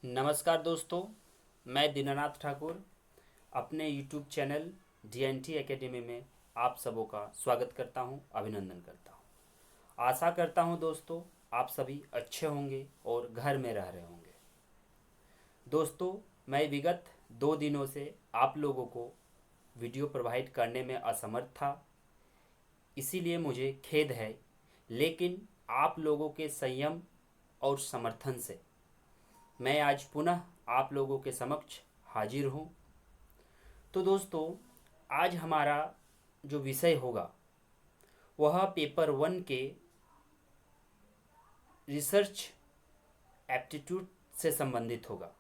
नमस्कार दोस्तों, मैं दीनानाथ ठाकुर अपने YouTube चैनल DNT एकेडमी में आप सबों का स्वागत करता हूं, अभिनंदन करता हूं। आशा करता हूं दोस्तों आप सभी अच्छे होंगे और घर में रह रहे होंगे। दोस्तों, मैं विगत 2 दिनों से आप लोगों को वीडियो प्रोवाइड करने में असमर्थ था, इसीलिए मुझे खेद है। लेकिन आप लोगों के संयम और समर्थन से मैं आज पुनः आप लोगों के समक्ष हाजिर हूँ। तो दोस्तों, आज हमारा जो विषय होगा वह पेपर 1 के रिसर्च एप्टीट्यूड से संबंधित होगा।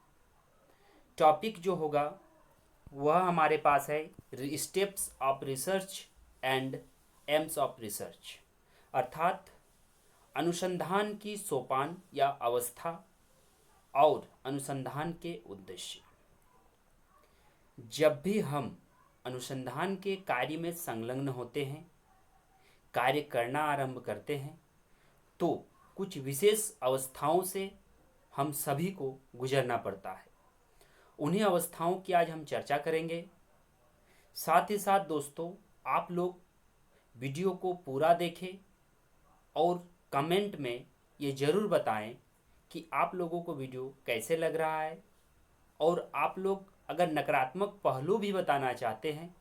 टॉपिक जो होगा वह हमारे पास है steps of research and AIIMS of research, अर्थात अनुसंधान की सोपान या अवस्था और अनुसंधान के उद्देश्य। जब भी हम अनुसंधान के कार्य में संलग्न होते हैं, कार्य करना आरंभ करते हैं, तो कुछ विशेष अवस्थाओं से हम सभी को गुजरना पड़ता है। उन्हीं अवस्थाओं की आज हम चर्चा करेंगे। साथ ही साथ दोस्तों, आप लोग वीडियो को पूरा देखें और कमेंट में ये ज़रूर बताएं कि आप लोगों को वीडियो कैसे लग रहा है, और आप लोग अगर नकारात्मक पहलू भी बताना चाहते हैं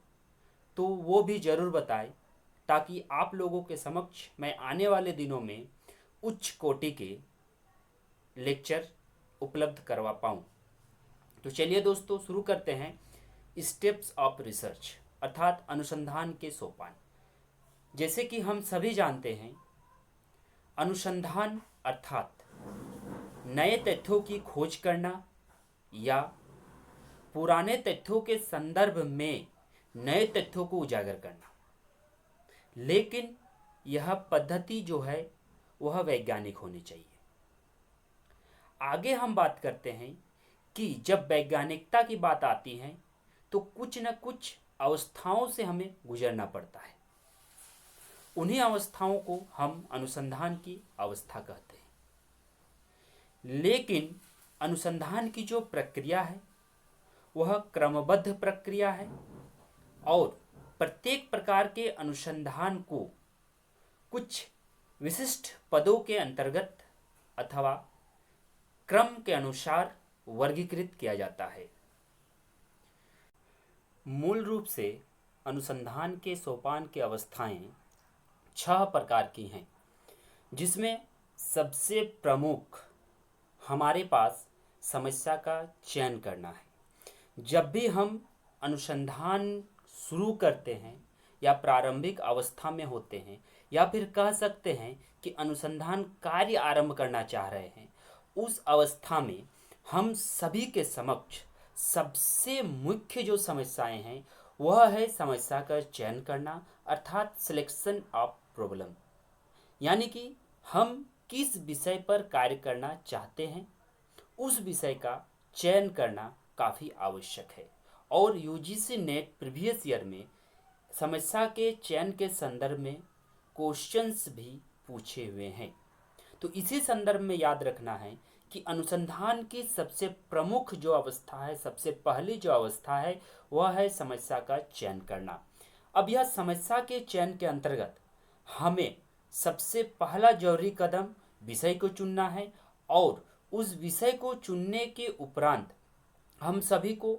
तो वो भी ज़रूर बताएं, ताकि आप लोगों के समक्ष मैं आने वाले दिनों में उच्च कोटि के लेक्चर उपलब्ध करवा पाऊँ। तो चलिए दोस्तों, शुरू करते हैं। स्टेप्स ऑफ रिसर्च अर्थात अनुसंधान के सोपान। जैसे कि हम सभी जानते हैं, अनुसंधान अर्थात नए तथ्यों की खोज करना या पुराने तथ्यों के संदर्भ में नए तथ्यों को उजागर करना। लेकिन यह पद्धति जो है वह वैज्ञानिक होनी चाहिए। आगे हम बात करते हैं कि जब वैज्ञानिकता की बात आती है तो कुछ न कुछ अवस्थाओं से हमें गुजरना पड़ता है। उन्हीं अवस्थाओं को हम अनुसंधान की अवस्था कहते हैं। लेकिन अनुसंधान की जो प्रक्रिया है वह क्रमबद्ध प्रक्रिया है, और प्रत्येक प्रकार के अनुसंधान को कुछ विशिष्ट पदों के अंतर्गत अथवा क्रम के अनुसार वर्गीकृत किया जाता है। मूल रूप से अनुसंधान के सोपान की अवस्थाएं 6 प्रकार की हैं, जिसमें सबसे प्रमुख हमारे पास समस्या का चयन करना है। जब भी हम अनुसंधान शुरू करते हैं या प्रारंभिक अवस्था में होते हैं, या फिर कह सकते हैं कि अनुसंधान कार्य आरंभ करना चाह रहे हैं, उस अवस्था में हम सभी के समक्ष सबसे मुख्य जो समस्याएं हैं वह है समस्या का चयन करना, अर्थात सिलेक्शन ऑफ प्रॉब्लम। यानी कि हम किस विषय पर कार्य करना चाहते हैं, उस विषय का चयन करना काफ़ी आवश्यक है। और यूजीसी नेट प्रीवियस ईयर में समस्या के चयन के संदर्भ में क्वेश्चंस भी पूछे हुए हैं। तो इसी संदर्भ में याद रखना है कि अनुसंधान की सबसे प्रमुख जो अवस्था है, सबसे पहली जो अवस्था है, वह है समस्या का चयन करना। अब यह समस्या के चयन के अंतर्गत हमें सबसे पहला जरूरी कदम विषय को चुनना है, और उस विषय को चुनने के उपरांत हम सभी को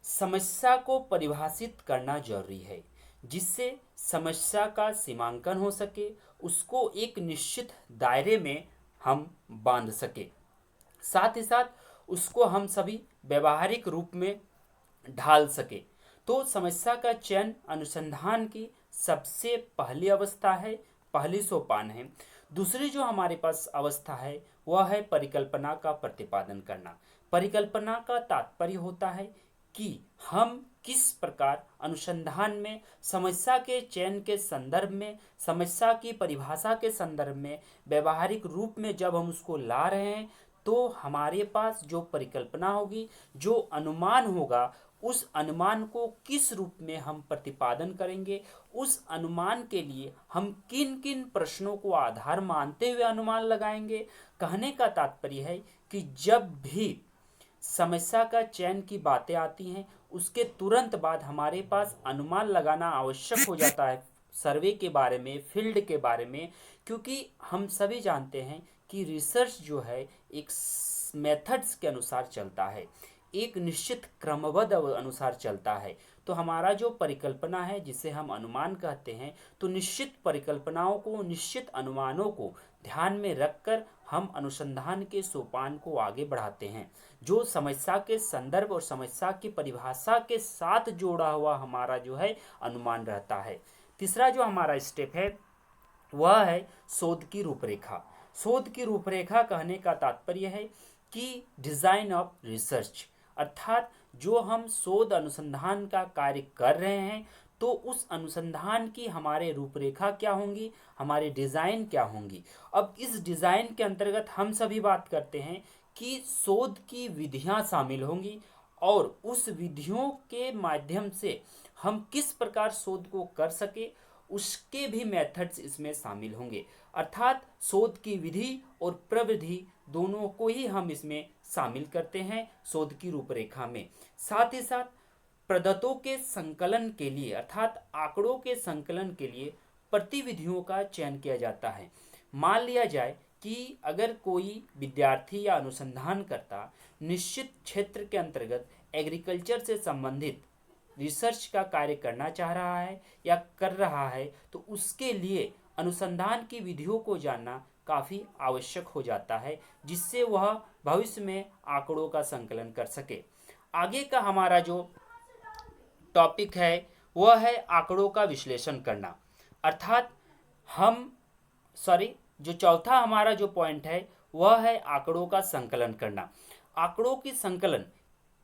समस्या को परिभाषित करना जरूरी है, जिससे समस्या का सीमांकन हो सके, उसको एक निश्चित दायरे में हम बांध सके, साथ ही साथ उसको हम सभी व्यवहारिक रूप में ढाल सके। तो समस्या का चयन अनुसंधान की सबसे पहली अवस्था है, पहली सोपान है। दूसरी जो हमारे पास अवस्था है वह है परिकल्पना का प्रतिपादन करना। परिकल्पना का तात्पर्य होता है कि हम किस प्रकार अनुसंधान में समस्या के चयन के संदर्भ में, समस्या की परिभाषा के संदर्भ में, व्यवहारिक रूप में जब हम उसको ला रहे हैं, तो हमारे पास जो परिकल्पना होगी, जो अनुमान होगा, उस अनुमान को किस रूप में हम प्रतिपादन करेंगे, उस अनुमान के लिए हम किन किन प्रश्नों को आधार मानते हुए अनुमान लगाएंगे। कहने का तात्पर्य है कि जब भी समस्या का चयन की बातें आती हैं, उसके तुरंत बाद हमारे पास अनुमान लगाना आवश्यक हो जाता है सर्वे के बारे में, फील्ड के बारे में। क्योंकि हम सभी जानते हैं कि रिसर्च जो है एक मेथड्स के अनुसार चलता है, एक निश्चित क्रमबद्ध अनुसार चलता है। तो हमारा जो परिकल्पना है जिसे हम अनुमान कहते हैं, तो निश्चित परिकल्पनाओं को, निश्चित अनुमानों को ध्यान में रखकर हम अनुसंधान के सोपान को आगे बढ़ाते हैं, जो समस्या के संदर्भ और समस्या की परिभाषा के साथ जोड़ा हुआ हमारा जो है अनुमान रहता है। तीसरा जो हमारा स्टेप है वह है शोध की रूपरेखा। शोध की रूपरेखा कहने का तात्पर्य है कि डिजाइन ऑफ रिसर्च, अर्थात जो हम शोध अनुसंधान का कार्य कर रहे हैं तो उस अनुसंधान की हमारे रूपरेखा क्या होंगी, हमारे डिज़ाइन क्या होंगी। अब इस डिज़ाइन के अंतर्गत हम सभी बात करते हैं कि शोध की विधियां शामिल होंगी और उस विधियों के माध्यम से हम किस प्रकार शोध को कर सके उसके भी मेथड्स इसमें शामिल होंगे। अर्थात शोध की विधि और प्रविधि दोनों को ही हम इसमें शामिल करते हैं शोध की रूपरेखा में। साथ ही साथ प्रदत्तों के संकलन के लिए, अर्थात आंकड़ों के संकलन के लिए प्रतिविधियों का चयन किया जाता है। मान लिया जाए कि अगर कोई विद्यार्थी या अनुसंधानकर्ता निश्चित क्षेत्र के अंतर्गत एग्रीकल्चर से संबंधित रिसर्च का कार्य करना चाह रहा है या कर रहा है, तो उसके लिए अनुसंधान की विधियों को जानना काफ़ी आवश्यक हो जाता है, जिससे वह भविष्य में आंकड़ों का संकलन कर सके। आगे का हमारा जो टॉपिक है वह है आंकड़ों का विश्लेषण करना। अर्थात जो चौथा हमारा जो पॉइंट है वह है आंकड़ों का संकलन करना। आंकड़ों की संकलन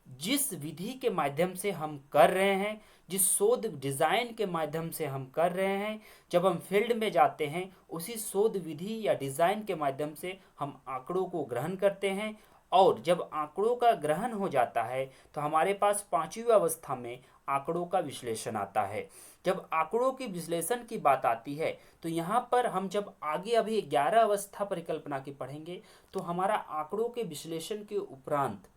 जिस विधि के माध्यम से हम कर रहे हैं, जिस शोध डिज़ाइन के माध्यम से हम कर रहे हैं, जब हम फील्ड में जाते हैं उसी शोध विधि या डिज़ाइन के माध्यम से हम आंकड़ों को ग्रहण करते हैं। और जब आंकड़ों का ग्रहण हो जाता है तो हमारे पास पांचवी अवस्था में आंकड़ों का विश्लेषण आता है। जब आंकड़ों की विश्लेषण की बात आती है तो यहाँ पर हम जब आगे अभी 11 अवस्था परिकल्पना की पढ़ेंगे तो हमारा आंकड़ों के विश्लेषण के उपरांत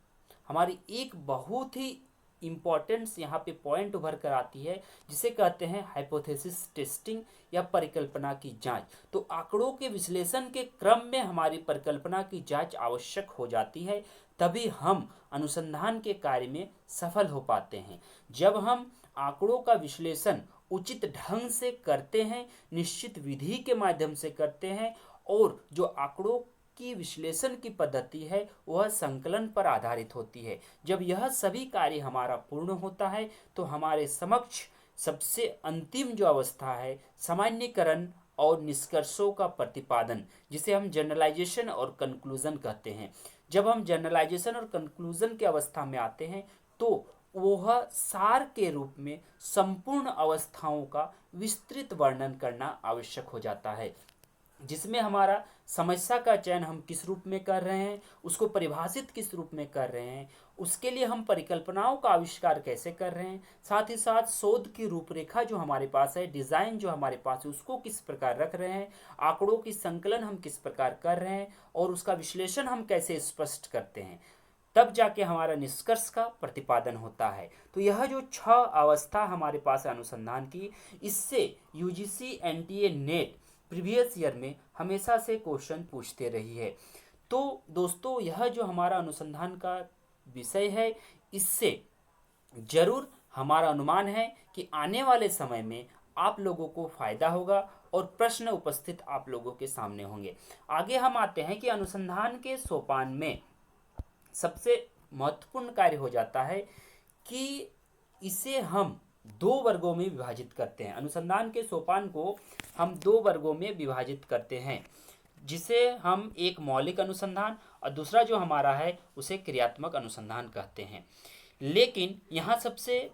हमारी एक बहुत ही इम्पोर्टेंस यहाँ पे पॉइंट उभर कर आती है, जिसे कहते हैं हाइपोथेसिस टेस्टिंग या परिकल्पना की जांच। तो आंकड़ों के विश्लेषण के क्रम में हमारी परिकल्पना की जांच आवश्यक हो जाती है, तभी हम अनुसंधान के कार्य में सफल हो पाते हैं। जब हम आंकड़ों का विश्लेषण उचित ढंग से करते हैं, निश्चित विधि के माध्यम से करते हैं, और जो आंकड़ों की विश्लेषण की पद्धति है वह संकलन पर आधारित होती है, जब यह सभी कार्य हमारा पूर्ण होता है तो हमारे समक्ष सबसे अंतिम जो अवस्था है सामान्यीकरण और निष्कर्षों का प्रतिपादन, जिसे हम जनरलाइजेशन और कंक्लूजन कहते हैं। जब हम जनरलाइजेशन और कंक्लूजन की अवस्था में आते हैं तो वह सार के रूप में संपूर्ण अवस्थाओं का विस्तृत वर्णन करना आवश्यक हो जाता है, जिसमें हमारा समस्या का चयन हम किस रूप में कर रहे हैं, उसको परिभाषित किस रूप में कर रहे हैं, उसके लिए हम परिकल्पनाओं का आविष्कार कैसे कर रहे हैं, साथ ही साथ शोध की रूपरेखा जो हमारे पास है, डिज़ाइन जो हमारे पास है, उसको किस प्रकार रख रहे हैं, आंकड़ों की संकलन हम किस प्रकार कर रहे हैं और उसका विश्लेषण हम कैसे स्पष्ट करते हैं, तब जाके हमारा निष्कर्ष का प्रतिपादन होता है। तो यह जो 6 अवस्था हमारे पास है अनुसंधान की, इससे UGC NTA net previous year में हमेशा से क्वेश्चन पूछते रही है। तो दोस्तों यह जो हमारा अनुसंधान का विषय है, इससे जरूर हमारा अनुमान है कि आने वाले समय में आप लोगों को फायदा होगा और प्रश्न उपस्थित आप लोगों के सामने होंगे। आगे हम आते हैं कि अनुसंधान के सोपान में सबसे महत्वपूर्ण कार्य हो जाता है कि इसे हम 2 वर्गों में विभाजित करते हैं। अनुसंधान के सोपान को हम 2 वर्गों में विभाजित करते हैं, जिसे हम एक मौलिक अनुसंधान और दूसरा जो हमारा है उसे क्रियात्मक अनुसंधान कहते हैं। लेकिन यहाँ सबसे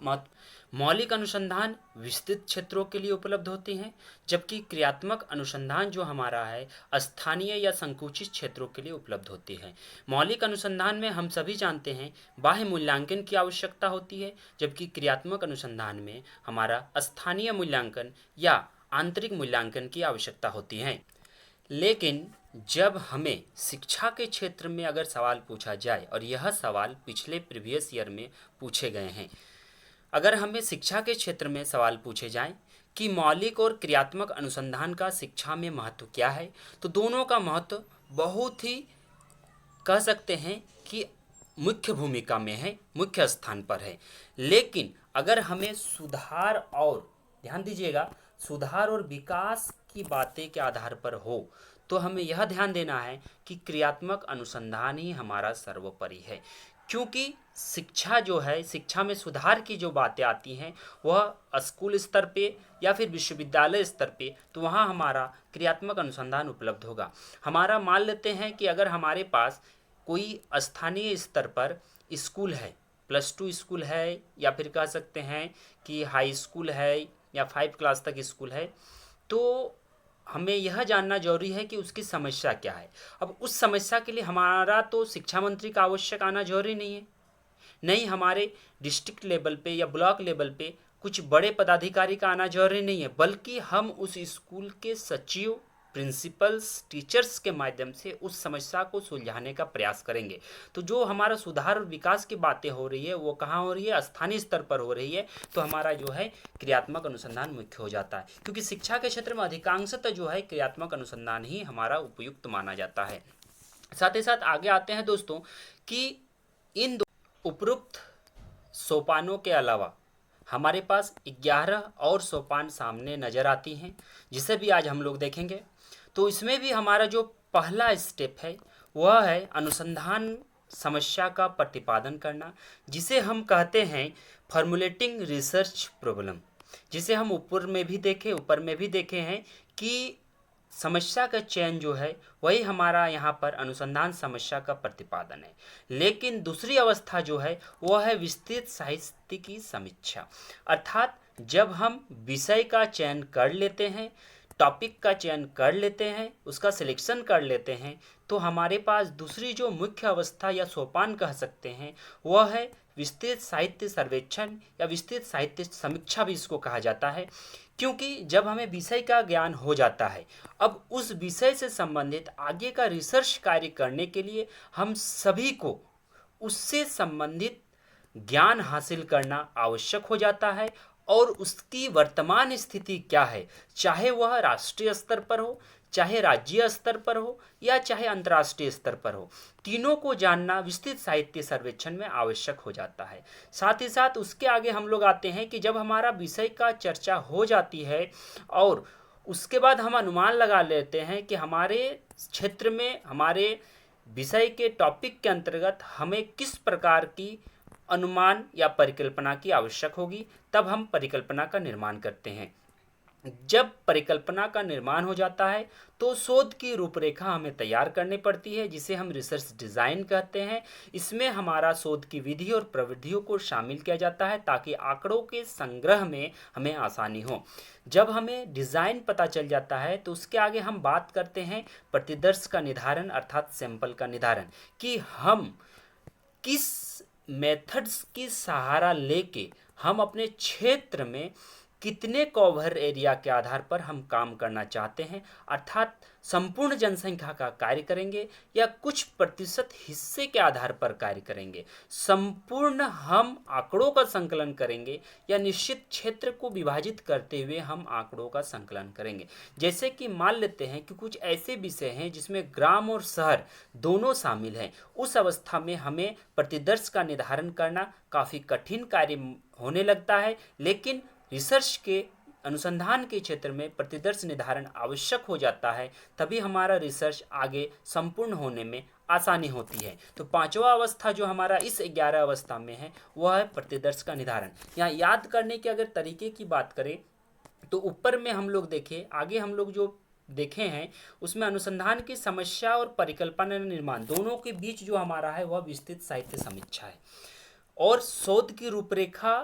मौलिक अनुसंधान विस्तृत क्षेत्रों के लिए उपलब्ध होती हैं, जबकि क्रियात्मक अनुसंधान जो हमारा है स्थानीय या संकुचित क्षेत्रों के लिए उपलब्ध होती है। मौलिक अनुसंधान में हम सभी जानते हैं बाह्य मूल्यांकन की आवश्यकता होती है, जबकि क्रियात्मक अनुसंधान में हमारा स्थानीय मूल्यांकन या आंतरिक मूल्यांकन की आवश्यकता होती है। लेकिन जब हमें शिक्षा के क्षेत्र में अगर सवाल पूछा जाए, और यह सवाल पिछले प्रीवियस ईयर में पूछे गए हैं, अगर हमें शिक्षा के क्षेत्र में सवाल पूछे जाएं कि मौलिक और क्रियात्मक अनुसंधान का शिक्षा में महत्व क्या है, तो दोनों का महत्व बहुत ही कह सकते हैं कि मुख्य भूमिका में है, मुख्य स्थान पर है। लेकिन अगर हमें सुधार और ध्यान दीजिएगा, सुधार और विकास की बातें के आधार पर हो, तो हमें यह ध्यान देना है कि क्रियात्मक अनुसंधान ही हमारा सर्वोपरि है। क्योंकि शिक्षा जो है, शिक्षा में सुधार की जो बातें आती हैं वह स्कूल स्तर पे या फिर विश्वविद्यालय स्तर पे, तो वहाँ हमारा क्रियात्मक अनुसंधान उपलब्ध होगा। हमारा मान लेते हैं कि अगर हमारे पास कोई स्थानीय स्तर पर स्कूल है, +2 स्कूल है, या फिर कह सकते हैं कि हाई स्कूल है या 5 क्लास तक स्कूल है, तो हमें यह जानना जरूरी है कि उसकी समस्या क्या है। अब उस समस्या के लिए हमारा तो शिक्षा मंत्री का आवश्यक आना जरूरी नहीं है, नहीं हमारे डिस्ट्रिक्ट लेवल पे या ब्लॉक लेवल पे कुछ बड़े पदाधिकारी का आना जरूरी नहीं है, बल्कि हम उस स्कूल के सचिव, प्रिंसिपल्स, टीचर्स के माध्यम से उस समस्या को सुलझाने का प्रयास करेंगे। तो जो हमारा सुधार और विकास की बातें हो रही है वो कहाँ हो रही है, स्थानीय स्तर पर हो रही है। तो हमारा जो है क्रियात्मक अनुसंधान मुख्य हो जाता है, क्योंकि शिक्षा के क्षेत्र में अधिकांशतः जो है क्रियात्मक अनुसंधान ही हमारा उपयुक्त माना जाता है। साथ ही साथ आगे आते हैं दोस्तों कि इन उपरोक्त सोपानों के अलावा हमारे पास 11 और सोपान सामने नजर आती हैं, जिसे भी आज हम लोग देखेंगे। तो इसमें भी हमारा जो पहला स्टेप है वह है अनुसंधान समस्या का प्रतिपादन करना, जिसे हम कहते हैं फॉर्मुलेटिंग रिसर्च प्रॉब्लम, जिसे हम ऊपर में भी देखे हैं कि समस्या का चयन जो है वही हमारा यहाँ पर अनुसंधान समस्या का प्रतिपादन है। लेकिन दूसरी अवस्था जो है वह है विस्तृत साहित्य की समीक्षा, अर्थात जब हम विषय का चयन कर लेते हैं, टॉपिक का चयन कर लेते हैं, उसका सिलेक्शन कर लेते हैं, तो हमारे पास दूसरी जो मुख्य अवस्था या सोपान कह सकते हैं वह है विस्तृत साहित्य सर्वेक्षण या विस्तृत साहित्य समीक्षा भी इसको कहा जाता है। क्योंकि जब हमें विषय का ज्ञान हो जाता है, अब उस विषय से संबंधित आगे का रिसर्च कार्य करने के लिए हम सभी को उससे संबंधित ज्ञान हासिल करना आवश्यक हो जाता है, और उसकी वर्तमान स्थिति क्या है, चाहे वह राष्ट्रीय स्तर पर हो, चाहे राज्य स्तर पर हो, या चाहे अंतर्राष्ट्रीय स्तर पर हो, तीनों को जानना विस्तृत साहित्य सर्वेक्षण में आवश्यक हो जाता है। साथ ही साथ उसके आगे हम लोग आते हैं कि जब हमारा विषय का चर्चा हो जाती है और उसके बाद हम अनुमान लगा लेते हैं कि हमारे क्षेत्र में, हमारे विषय के टॉपिक के अंतर्गत हमें किस प्रकार की अनुमान या परिकल्पना की आवश्यक होगी, तब हम परिकल्पना का निर्माण करते हैं। जब परिकल्पना का निर्माण हो जाता है तो शोध की रूपरेखा हमें तैयार करनी पड़ती है, जिसे हम रिसर्च डिज़ाइन कहते हैं। इसमें हमारा शोध की विधि और प्रविधियों को शामिल किया जाता है ताकि आंकड़ों के संग्रह में हमें आसानी हो। जब हमें डिज़ाइन पता चल जाता है तो उसके आगे हम बात करते हैं प्रतिदर्श का निर्धारण, अर्थात सैंपल का निर्धारण, कि हम किस मेथड्स की सहारा लेके हम अपने क्षेत्र में कितने कवर एरिया के आधार पर हम काम करना चाहते हैं, अर्थात संपूर्ण जनसंख्या का कार्य करेंगे या कुछ प्रतिशत हिस्से के आधार पर कार्य करेंगे, संपूर्ण हम आंकड़ों का संकलन करेंगे या निश्चित क्षेत्र को विभाजित करते हुए हम आंकड़ों का संकलन करेंगे। जैसे कि मान लेते हैं कि कुछ ऐसे विषय हैं जिसमें ग्राम और शहर दोनों शामिल हैं, उस अवस्था में हमें प्रतिदर्श का निर्धारण करना काफ़ी कठिन कार्य होने लगता है। लेकिन रिसर्च के अनुसंधान के क्षेत्र में प्रतिदर्श निर्धारण आवश्यक हो जाता है, तभी हमारा रिसर्च आगे संपूर्ण होने में आसानी होती है। तो पांचवा अवस्था जो हमारा इस 11 अवस्था में है वह है प्रतिदर्श का निर्धारण। यहाँ याद करने के अगर तरीके की बात करें तो ऊपर में हम लोग देखें, आगे हम लोग जो देखे हैं उसमें अनुसंधान की समस्या और परिकल्पना निर्माण दोनों के बीच जो हमारा है वह विस्तृत साहित्य समीक्षा है, और शोध की रूपरेखा,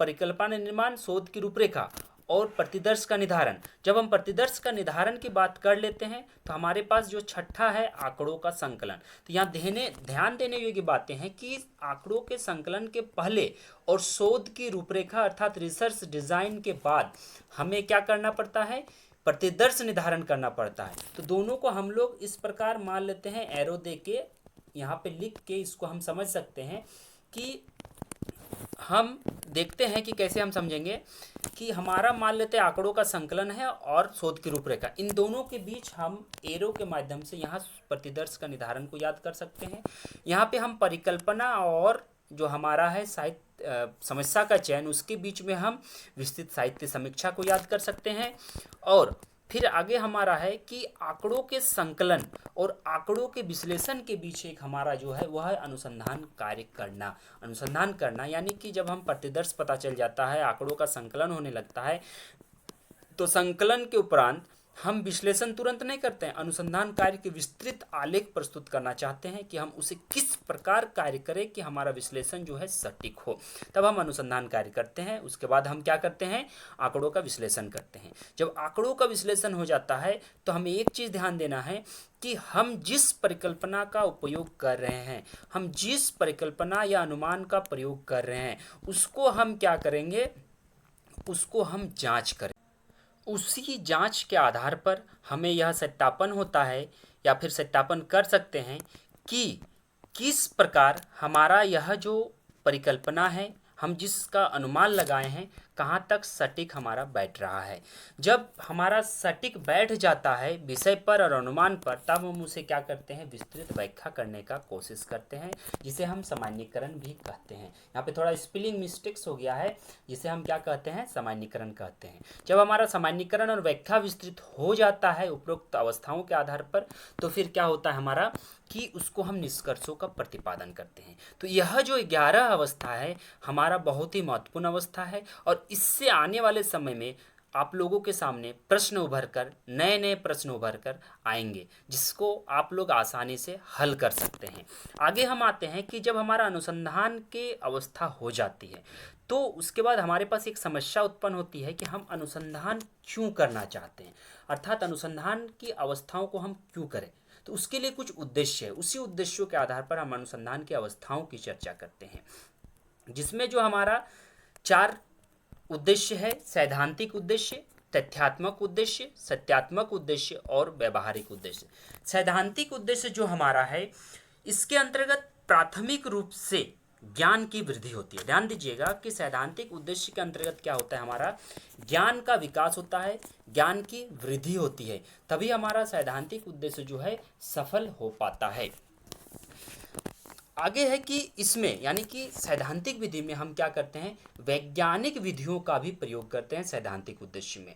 परिकल्पना निर्माण, शोध की रूपरेखा और प्रतिदर्श का निर्धारण। जब हम प्रतिदर्श का निर्धारण की बात कर लेते हैं तो हमारे पास जो छठा है आंकड़ों का संकलन। तो यहाँ ध्यान देने योग्य बातें हैं कि आंकड़ों के संकलन के पहले और शोध की रूपरेखा अर्थात रिसर्च डिजाइन के बाद हमें क्या करना पड़ता है, प्रतिदर्श निर्धारण करना पड़ता है। तो दोनों को हम लोग इस प्रकार मान लेते हैं, एरो दे के यहाँ पे लिख के इसको हम समझ सकते हैं कि हम देखते हैं कि कैसे हम समझेंगे कि हमारा मान लेते हैं आंकड़ों का संकलन है और शोध की रूपरेखा, इन दोनों के बीच हम एरो के माध्यम से यहाँ प्रतिदर्श का निर्धारण को याद कर सकते हैं। यहाँ पे हम परिकल्पना और जो हमारा है साहित्य समस्या का चयन, उसके बीच में हम विस्तृत साहित्य समीक्षा को याद कर सकते हैं। और फिर आगे हमारा है कि आंकड़ों के संकलन और आंकड़ों के विश्लेषण के बीच एक हमारा जो है वह है अनुसंधान कार्य करना। अनुसंधान करना यानी कि जब हम प्रतिदर्श पता चल जाता है, आंकड़ों का संकलन होने लगता है, तो संकलन के उपरांत हम विश्लेषण तुरंत नहीं करते हैं, अनुसंधान कार्य के विस्तृत आलेख प्रस्तुत करना चाहते हैं कि हम उसे किस प्रकार कार्य करें कि हमारा विश्लेषण जो है सटीक हो, तब हम अनुसंधान कार्य करते हैं। उसके बाद हम क्या करते हैं, आंकड़ों का विश्लेषण करते हैं। जब आंकड़ों का विश्लेषण हो जाता है तो हमें एक चीज़ ध्यान देना है कि हम जिस परिकल्पना का उपयोग कर रहे हैं, हम जिस परिकल्पना या अनुमान का प्रयोग कर रहे हैं, उसको हम क्या करेंगे, उसको हम जाँच करें। उसी जांच के आधार पर हमें यह सत्यापन होता है या फिर सत्यापन कर सकते हैं कि किस प्रकार हमारा यह जो परिकल्पना है, हम जिसका अनुमान लगाए हैं, कहाँ तक सटीक हमारा बैठ रहा है। जब हमारा सटीक बैठ जाता है विषय पर और अनुमान पर, तब हम उसे क्या करते हैं, विस्तृत व्याख्या करने का कोशिश करते हैं, जिसे हम सामान्यीकरण भी कहते हैं। यहाँ पे थोड़ा स्पेलिंग मिस्टेक्स हो गया है, जिसे हम क्या कहते हैं, सामान्यीकरण कहते हैं। जब हमारा सामान्यीकरण और व्याख्या विस्तृत हो जाता है उपरोक्त अवस्थाओं के आधार पर, तो फिर क्या होता है हमारा कि उसको हम निष्कर्षों का प्रतिपादन करते हैं। तो यह जो 11 अवस्था है हमारा बहुत ही महत्वपूर्ण अवस्था है, और इससे आने वाले समय में आप लोगों के सामने प्रश्न उभर कर, नए नए प्रश्न उभर कर आएंगे, जिसको आप लोग आसानी से हल कर सकते हैं। आगे हम आते हैं कि जब हमारा अनुसंधान के अवस्था हो जाती है, तो उसके बाद हमारे पास एक समस्या उत्पन्न होती है कि हम अनुसंधान क्यों करना चाहते हैं, अर्थात अनुसंधान की अवस्थाओं को हम क्यों करें। तो उसके लिए कुछ उद्देश्य है, उसी उद्देश्यों के आधार पर हम अनुसंधान की अवस्थाओं की चर्चा करते हैं, जिसमें जो हमारा 4 उद्देश्य है, सैद्धांतिक उद्देश्य, तथ्यात्मक उद्देश्य, सत्यात्मक उद्देश्य और व्यवहारिक उद्देश्य। सैद्धांतिक उद्देश्य जो हमारा है, इसके अंतर्गत प्राथमिक रूप से ज्ञान की वृद्धि होती है। ध्यान दीजिएगा कि सैद्धांतिक उद्देश्य के अंतर्गत क्या होता है, हमारा ज्ञान का विकास होता है, ज्ञान की वृद्धि होती है, तभी हमारा सैद्धांतिक उद्देश्य जो है सफल हो पाता है। आगे है कि इसमें यानी कि सैद्धांतिक विधि में हम क्या करते हैं, वैज्ञानिक विधियों का भी प्रयोग करते हैं सैद्धांतिक उद्देश्य में,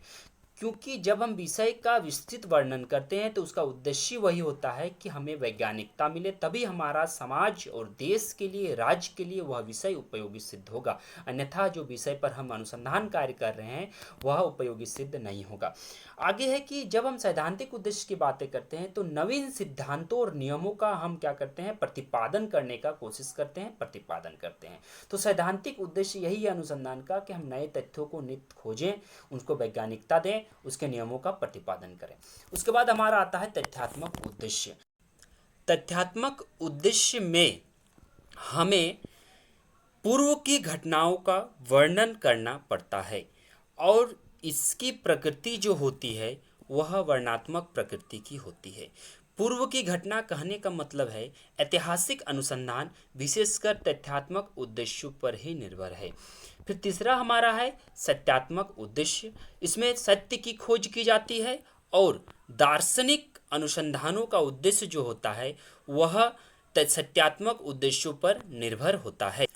क्योंकि जब हम विषय का विस्तृत वर्णन करते हैं तो उसका उद्देश्य वही होता है कि हमें वैज्ञानिकता मिले, तभी हमारा समाज और देश के लिए, राज्य के लिए वह विषय उपयोगी सिद्ध होगा। अन्यथा जो विषय पर हम अनुसंधान कार्य कर रहे हैं वह उपयोगी सिद्ध नहीं होगा। आगे है कि जब हम सैद्धांतिक उद्देश्य की बातें करते हैं तो नवीन सिद्धांतों और नियमों का हम क्या करते हैं, प्रतिपादन करने का कोशिश करते हैं, प्रतिपादन करते हैं। तो सैद्धांतिक उद्देश्य यही है अनुसंधान का कि हम नए तथ्यों को नित्य खोजें, उनको वैज्ञानिकता दें, उसके नियमों का प्रतिपादन करें। उसके बाद हमारा आता है तथ्यात्मक उद्देश्य। तथ्यात्मक उद्देश्य में हमें पूर्व की घटनाओं का वर्णन करना पड़ता है, और इसकी प्रकृति जो होती है वह वर्णनात्मक प्रकृति की होती है। पूर्व की घटना कहने का मतलब है ऐतिहासिक अनुसंधान विशेषकर तथ्यात्मक उद्देश्यों पर ही निर्भर है। फिर तीसरा हमारा है सत्यात्मक उद्देश्य। इसमें सत्य की खोज की जाती है, और दार्शनिक अनुसंधानों का उद्देश्य जो होता है वह सत्यात्मक उद्देश्यों पर निर्भर होता है।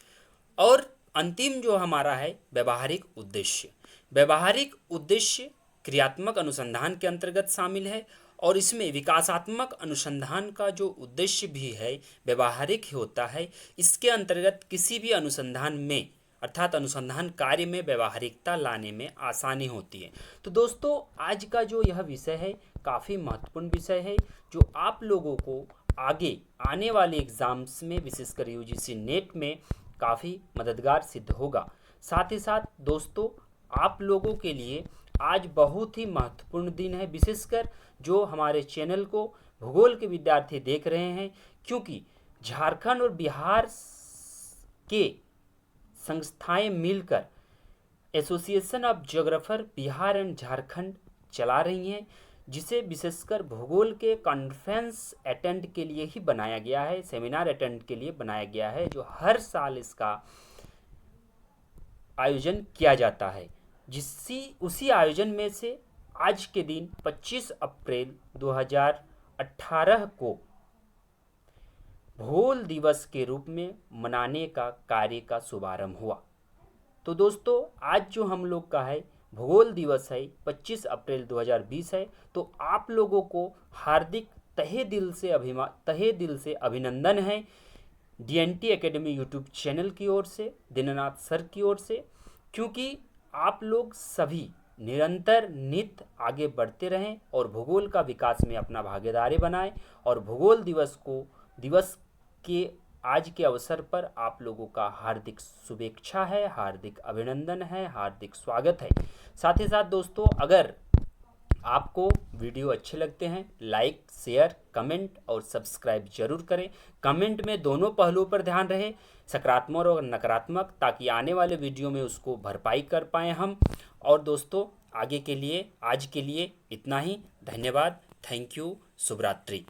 और अंतिम जो हमारा है व्यवहारिक उद्देश्य। व्यवहारिक उद्देश्य क्रियात्मक अनुसंधान के अंतर्गत शामिल है, और इसमें विकासात्मक अनुसंधान का जो उद्देश्य भी है व्यवहारिक ही होता है। इसके अंतर्गत किसी भी अनुसंधान में अर्थात अनुसंधान कार्य में व्यवहारिकता लाने में आसानी होती है। तो दोस्तों आज का जो यह विषय है काफ़ी महत्वपूर्ण विषय है, जो आप लोगों को आगे आने वाले एग्ज़ाम्स में विशेषकर यूजीसी नेट में काफ़ी मददगार सिद्ध होगा। साथ ही साथ दोस्तों आप लोगों के लिए आज बहुत ही महत्वपूर्ण दिन है, विशेषकर जो हमारे चैनल को भूगोल के विद्यार्थी देख रहे हैं, क्योंकि झारखंड और बिहार के संस्थाएं मिलकर association of geographer Bihar and Jharkhand चला रही हैं, जिसे विशेषकर भूगोल के कॉन्फ्रेंस अटेंड के लिए ही बनाया गया है, सेमिनार अटेंड के लिए बनाया गया है, जो हर साल इसका आयोजन किया जाता है। उसी आयोजन में से आज के दिन 25 अप्रैल 2018 को भूगोल दिवस के रूप में मनाने का कार्य का शुभारंभ हुआ। तो दोस्तों, आज जो हम लोग का है भूगोल दिवस है 25 अप्रैल 2020 है। तो आप लोगों को हार्दिक तहे दिल से अभिनंदन है DNT एकेडमी यूट्यूब चैनल की ओर से, दीनानाथ सर की ओर से, क्योंकि आप लोग सभी निरंतर नित्य आगे बढ़ते रहें और भूगोल का विकास में अपना भागीदारी बनाएं। और भूगोल दिवस के आज के अवसर पर आप लोगों का हार्दिक शुभेच्छा है, हार्दिक अभिनंदन है, हार्दिक स्वागत है। साथ ही साथ दोस्तों, अगर आपको वीडियो अच्छे लगते हैं, लाइक, शेयर, कमेंट और सब्सक्राइब जरूर करें। कमेंट में दोनों पहलुओं पर ध्यान रहे, सकारात्मक और नकारात्मक, ताकि आने वाले वीडियो में उसको भरपाई कर पाएँ हम। और दोस्तों, आज के लिए इतना ही। धन्यवाद। Thank you. शुभ रात्रि।